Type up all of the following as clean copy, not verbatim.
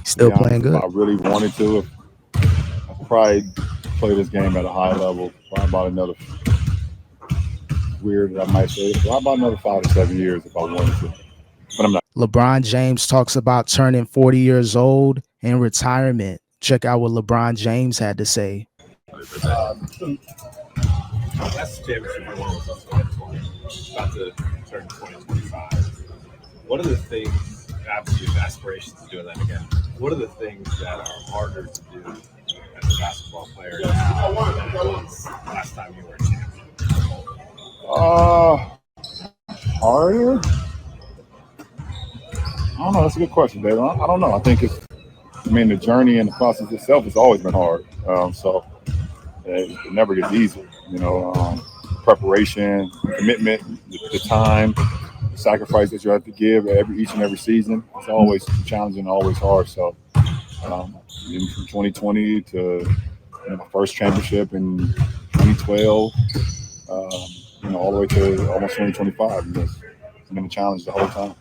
To be Still honest, playing if good. I really wanted to, I'd probably play this game at a high level. Probably about another weird, I might say, probably about another 5 to 7 years if I wanted to. But I'm not. LeBron James talks about turning 40 years old and retirement. Check out what LeBron James had to say. That's James was also at 20, about to turn 2025. What are the things, obviously, you have aspirations to doing that again? What are the things that are harder to do as a basketball player now than it was last time you were a champion? Harder? I don't know. That's a good question, Dave. I don't know. I think the journey and the process itself has always been hard. So it never gets easy. Preparation, commitment, the time, the sacrifice that you have to give each and every season. It's always challenging, always hard. So even from 2020 to my first championship in 2012, all the way to almost 2025, it's been a challenge the whole time.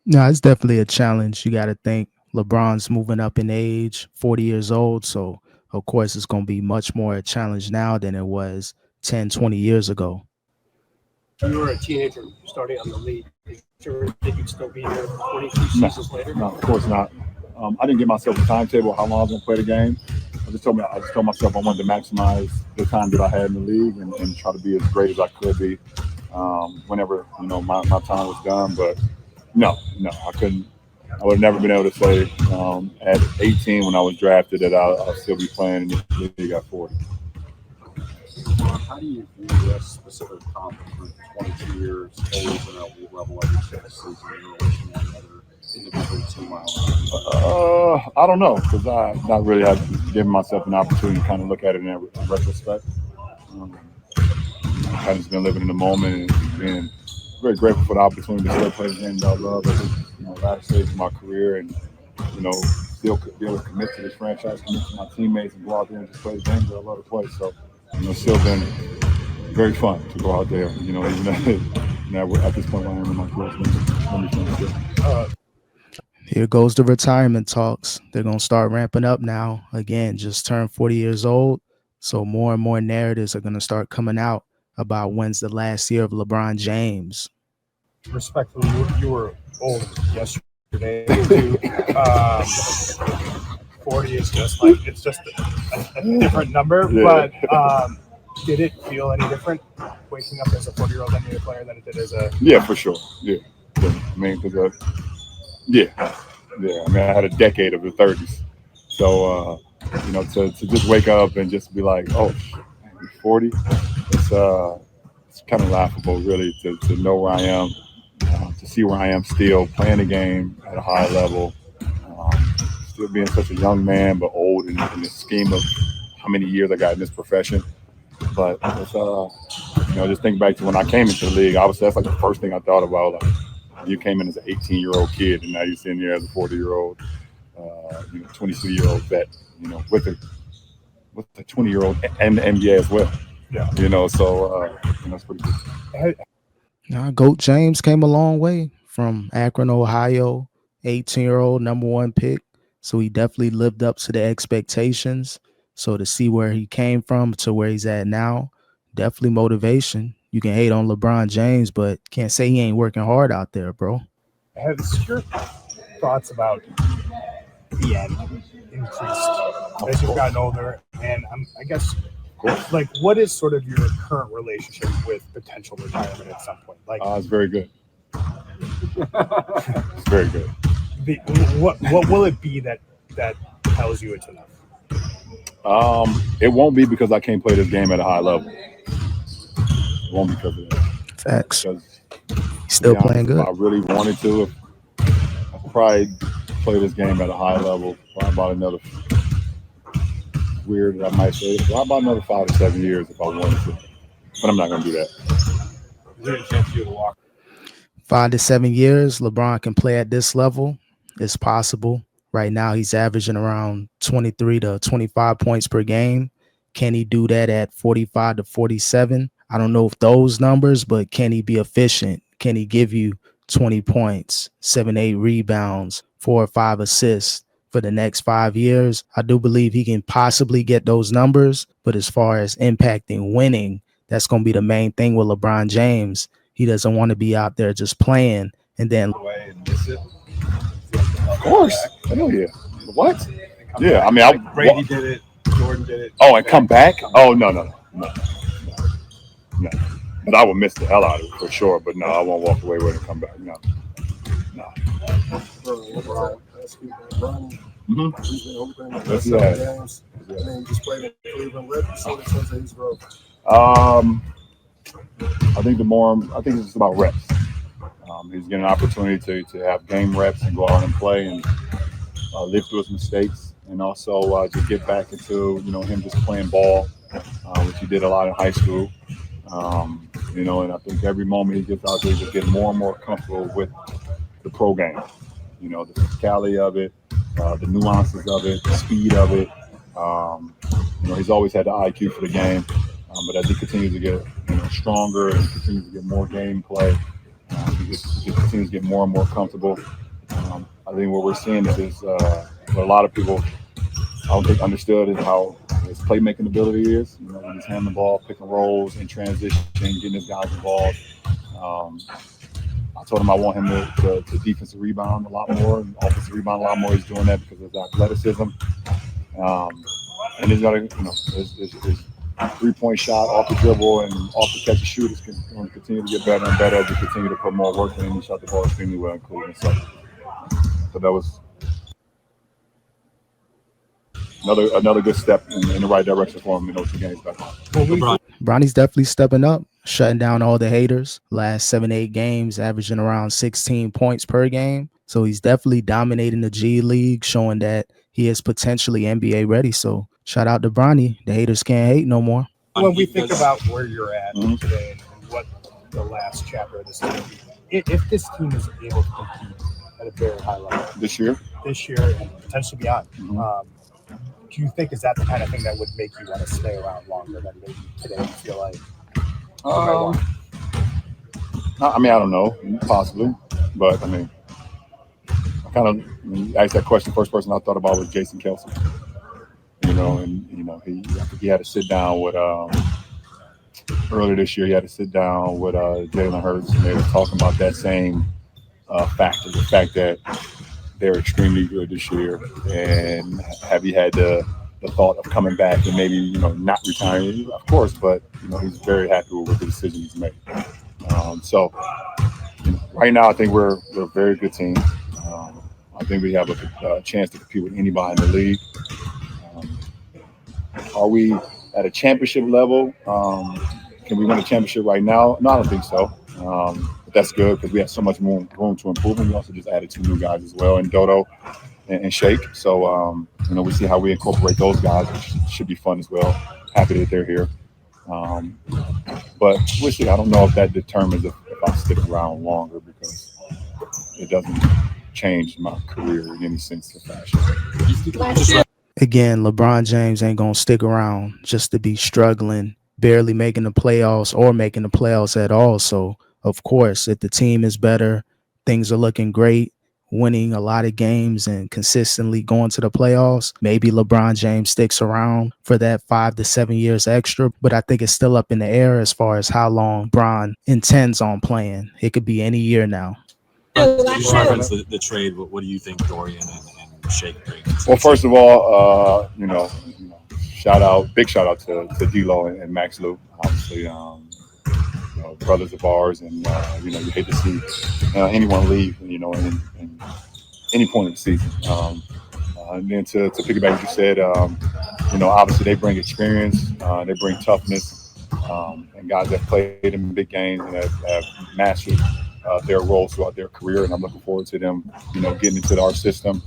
No, it's definitely a challenge. You got to think LeBron's moving up in age, 40 years old. So, of course, it's going to be much more a challenge now than it was 10, 20 years ago. You were a teenager starting on the league. Did you ever think you'd still be here 22 seasons later? No, of course not. I didn't give myself a timetable how long I was going to play the game. I just told myself I wanted to maximize the time that I had in the league and try to be as great as I could be whenever my time was done. But no, I couldn't. I would have never been able to say at 18 when I was drafted that I'll still be playing in the league at 40. How do you view this specific accomplishment, 22 years, always at elite level every six season in relation to one other individual team? I don't know, because I've not really have given myself an opportunity to kind of look at it in retrospect. I've just been living in the moment and being very grateful for the opportunity to still play the game that I love at this last stage of my career and, still be able to commit to this franchise, commit to my teammates and go out there and just play the game that I love to play. So, it's still been very fun to go out there, even at this point where I am in my career. Here goes the retirement talks. They're going to start ramping up now. Again, just turned 40 years old. So more and more narratives are going to start coming out about when's the last year of LeBron James. Respectfully, you were old yesterday. 40 is just like, it's just a different number. Yeah. But did it feel any different waking up as a 40-year-old NBA player than it did as a... Yeah, for sure. Yeah. I had a decade of the 30s. So, to just wake up and just be like, oh, I'm 40, it's kind of laughable, really, to know where I am, to see where I am still playing the game at a high level, still being such a young man, but old in the scheme of how many years I got in this profession. But it's, just think back to when I came into the league, obviously that's like the first thing I thought about. Like, you came in as an 18-year-old kid, and now you're sitting here as a 40-year-old, 22-year-old vet, with a 20-year-old and the NBA as well. Yeah. So that's pretty good. GOAT James came a long way from Akron, Ohio, 18-year-old, #1 pick. So he definitely lived up to the expectations. So to see where he came from to where he's at now, definitely motivation. You can hate on LeBron James, but can't say he ain't working hard out there, bro. Has your thoughts about the end increased as you've gotten older? And I guess, like, what is sort of your current relationship with potential retirement at some point? Like, it's very good. It's very good. What will it be that tells you it's enough? It won't be because I can't play this game at a high level. It won't be because of that. Facts. Because, still playing good. If I really wanted to, I'd probably play this game at a high level. Probably about another weird, I might say, probably about another 5 to 7 years if I wanted to. But I'm not going to do that. Is there a chance you would walk? 5 to 7 years, LeBron can play at this level. It's possible. Right now, he's averaging around 23 to 25 points per game. Can he do that at 45 to 47? I don't know if those numbers, but can he be efficient? Can he give you 20 points, 7-8 rebounds, 4 or 5 assists for the next 5 years, I do believe he can possibly get those numbers. But as far as impacting winning, that's going to be the main thing with LeBron James. He doesn't want to be out there just playing and then away and miss it. Of course. Hell yeah. What? Come Yeah, back. I mean, Like Brady did it, Jordan did it. Oh, and come back? Oh, no. But I would miss the hell out of it for sure. But no, I won't walk away with it and come back. No. LeBron, LeBron, Mm-hmm. he's been open the Yes, last 7 yeah. games, and then just played in Cleveland. Where so it says that he's broke. I think it's just about reps. He's getting an opportunity to have game reps and go out and play and live through his mistakes, and also just get back into him just playing ball, which he did a lot in high school. And I think every moment he gets out there, he's just getting more and more comfortable with the pro game. The physicality of it, the nuances of it, the speed of it. He's always had the IQ for the game, but as he continues to get stronger and continues to get more game play, he just continues to get more and more comfortable. I think what we're seeing is what a lot of people I don't think understood is how his playmaking ability is. When he's handling the ball, picking rolls, in transition, getting his guys involved. I told him I want him to defensive rebound a lot more, and offensive rebound a lot more. He's doing that because of his athleticism. And he's got his 3-point shot off the dribble and off the catch and shoot is going to continue to get better and better as we continue to put more work in. He shot the ball extremely well in Cleveland. So that was another good step in the right direction for him in those 2 games back on. Bronny's definitely stepping up, shutting down all the haters. Last 7-8 games, averaging around 16 points per game. So he's definitely dominating the G League, showing that he is potentially NBA ready. So shout out to Bronny. The haters can't hate no more. When we think about where you're at Mhm. today and what the last chapter of this team, if this team is able to compete at a very high level This year, this year and potentially beyond, Mhm. do you think is that the kind of thing that would make you want to stay around longer than maybe today you feel like? I don't know, possibly, but I asked that question. First person I thought about was Jason Kelsey. I think he had to sit down with earlier this year. He had to sit down with Jalen Hurts, and they were talking about that same factor, the fact that they're extremely good this year. And have you had the thought of coming back and maybe not retiring? Of course, but he's very happy with the decision he's made. Right now I think we're a very good team. I think we have a chance to compete with anybody in the league. Are we at a championship level? Can we win a championship right now? No, I don't think so. But that's good because we have so much more room to improve. And we also just added 2 new guys as well, and Dodo and Shake. So, we see how we incorporate those guys, which should be fun as well. Happy that they're here. But we'll see. I don't know if that determines if I stick around longer, because it doesn't change my career in any sense or fashion. Again, LeBron James ain't going to stick around just to be struggling, barely making the playoffs or making the playoffs at all. So, of course, if the team is better, things are looking great, winning a lot of games and consistently going to the playoffs, maybe LeBron James sticks around for that 5 to 7 years extra. But I think it's still up in the air as far as how long LeBron intends on playing. It could be any year now. Reference the trade. What do you think Dorian and Shake bring? Well, first of all, big shout out to D-Lo and Max Lou, obviously, brothers of ours, and you hate to see anyone leave, in any point of the season. And then to piggyback what you said, obviously they bring experience, they bring toughness, and guys that played in big games and have mastered their roles throughout their career. And I'm looking forward to them, getting into our system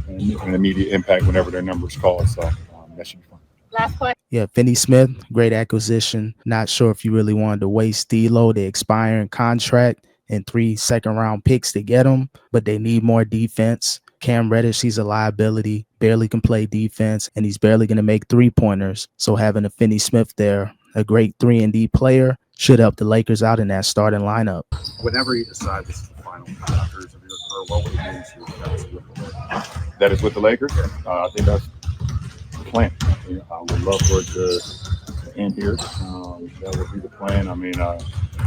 and making an immediate impact whenever their number is called. So that should be fun. Last question. Yeah, Finney-Smith, great acquisition. Not sure if you really wanted to waste D-Lo, the expiring contract, and 3 second-round picks to get him, but they need more defense. Cam Reddish, he's a liability, barely can play defense, and he's barely going to make 3-pointers. So having a Finney-Smith there, a great 3-and-D player, should help the Lakers out in that starting lineup. Whenever you decide this is the final chapters of your career, what would it mean to you if that's with the Lakers? That is with the Lakers. I think that's the plan. I would love for it to end here. That would be the plan. I mean, I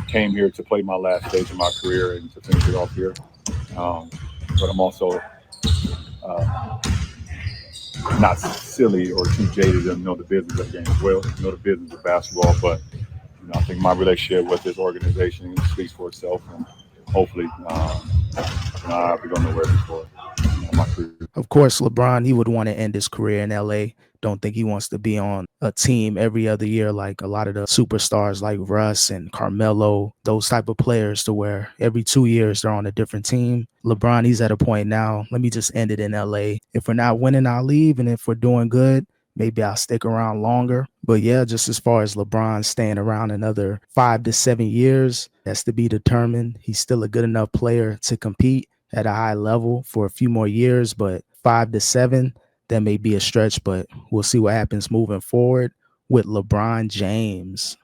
came here to play my last stage of my career and to finish it off here. But I'm also not silly or too jaded to know the business of the game as well, know the business of basketball. But I think my relationship with this organization speaks for itself, and hopefully I'll be going nowhere before my career. Of course, LeBron, he would want to end his career in LA. Don't think he wants to be on a team every other year like a lot of the superstars like Russ and Carmelo, those type of players, to where every 2 years they're on a different team. LeBron, he's at a point now, let me just end it in LA. If we're not winning, I'll leave. And if we're doing good, maybe I'll stick around longer. But yeah, just as far as LeBron staying around another 5 to 7 years, that's to be determined. He's still a good enough player to compete at a high level for a few more years, but 5 to 7, that may be a stretch, but we'll see what happens moving forward with LeBron James.